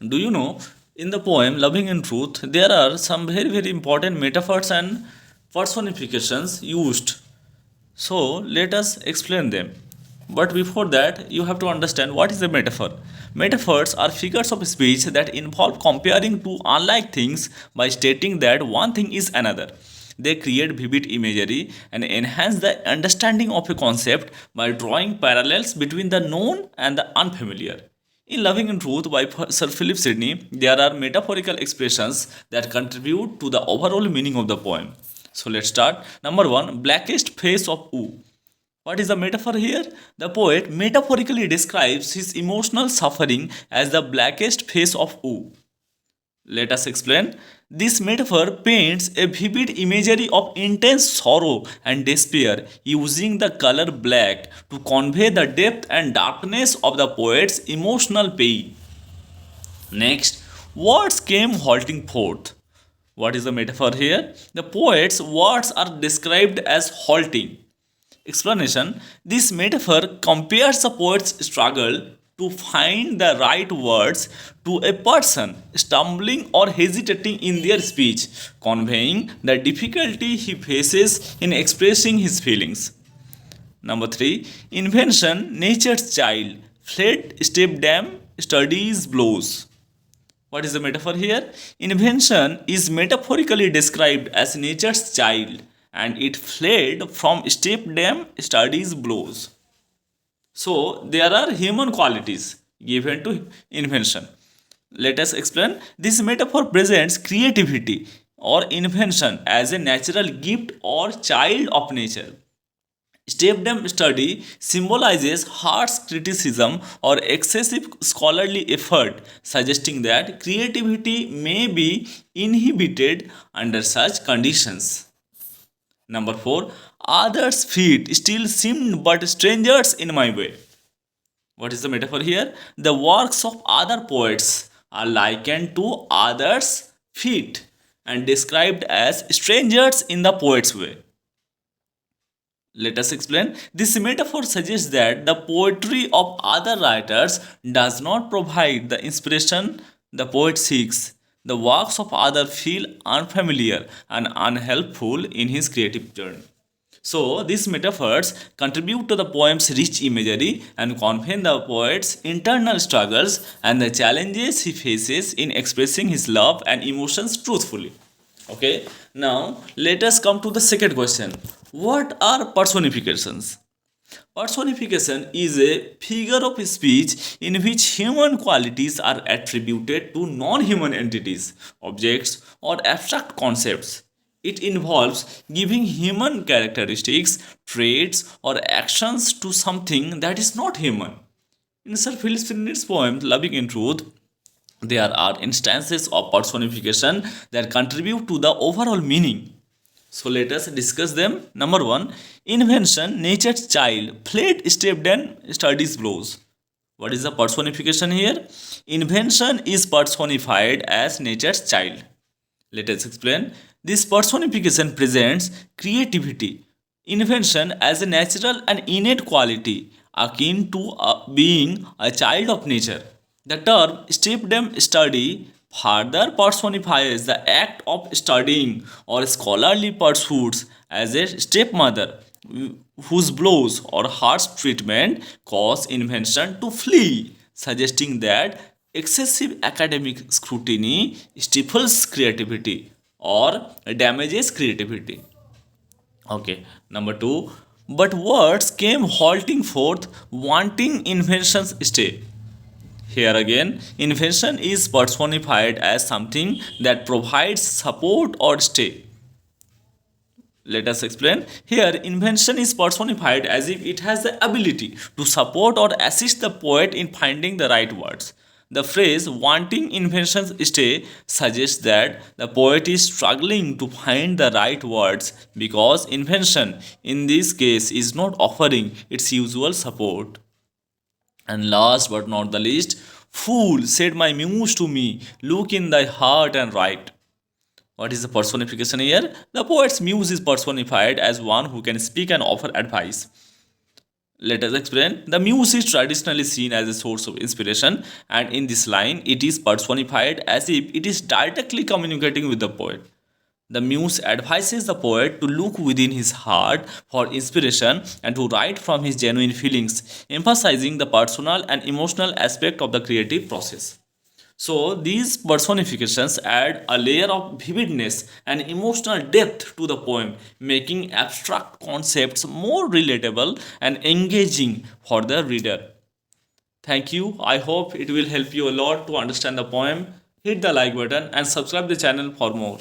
Do you know, in the poem Loving in Truth, there are some very important metaphors and personifications used. So, let us explain them. But before that, you have to understand what is a metaphor. Metaphors are figures of speech that involve comparing two unlike things by stating that one thing is another. They create vivid imagery and enhance the understanding of a concept by drawing parallels between the known and the unfamiliar. In Loving in Truth by Sir Philip Sidney, there are metaphorical expressions that contribute to the overall meaning of the poem. So let's start. Number one, blackest face of Wu. What is the metaphor here? The poet metaphorically describes his emotional suffering as the blackest face of Wu. Let us explain. This metaphor paints a vivid imagery of intense sorrow and despair, using the color black to convey the depth and darkness of the poet's emotional pain. Next, words came halting forth. What is the metaphor here? The poet's words are described as halting. Explanation. This metaphor compares the poet's struggle to find the right words to a person stumbling or hesitating in their speech, conveying the difficulty he faces in expressing his feelings. Number 3. Invention, nature's child, fled, step dam, studies, blows. What is the metaphor here? Invention is metaphorically described as nature's child and it fled from step-dam studies blows. So there are human qualities given to invention. Let us explain. This metaphor presents creativity or invention as a natural gift or child of nature. Stepdom study symbolizes harsh criticism or excessive scholarly effort, suggesting that creativity may be inhibited under such conditions. Number 4. Others' feet still seemed but strangers in my way. What is the metaphor here? The works of other poets are likened to others' feet and described as strangers in the poet's way. Let us explain. This metaphor suggests that the poetry of other writers does not provide the inspiration the poet seeks. The works of others feel unfamiliar and unhelpful in his creative journey. So, these metaphors contribute to the poem's rich imagery and convey the poet's internal struggles and the challenges he faces in expressing his love and emotions truthfully. Okay, now let us come to the second question. What are personifications? Personification is a figure of speech in which human qualities are attributed to non human entities, objects, or abstract concepts. It involves giving human characteristics, traits, or actions to something that is not human. In Sir Philip Sidney's poem, Loving in Truth, there are instances of personification that contribute to the overall meaning. So let us discuss them. Number 1. Invention, nature's child, fled, stepped and studies blows. What is the personification here? Invention is personified as nature's child. Let us explain. This personification presents creativity, invention as a natural and innate quality akin to being a child of nature. The term stepdom study further personifies the act of studying or scholarly pursuits as a stepmother whose blows or harsh treatment cause invention to flee, suggesting that excessive academic scrutiny stifles creativity or damages creativity. Okay, number 2. But words came halting forth, wanting invention's stay. Here again, invention is personified as something that provides support or stay. Let us explain. Here, invention is personified as if it has the ability to support or assist the poet in finding the right words. The phrase wanting invention's stay suggests that the poet is struggling to find the right words because invention in this case is not offering its usual support. And last but not the least, fool, said my muse to me, look in thy heart and write. What is the personification here? The poet's muse is personified as one who can speak and offer advice. Let us explain. The muse is traditionally seen as a source of inspiration, and in this line, it is personified as if it is directly communicating with the poet. The muse advises the poet to look within his heart for inspiration and to write from his genuine feelings, emphasizing the personal and emotional aspect of the creative process. So, these personifications add a layer of vividness and emotional depth to the poem, making abstract concepts more relatable and engaging for the reader. Thank you. I hope it will help you a lot to understand the poem. Hit the like button and subscribe the channel for more.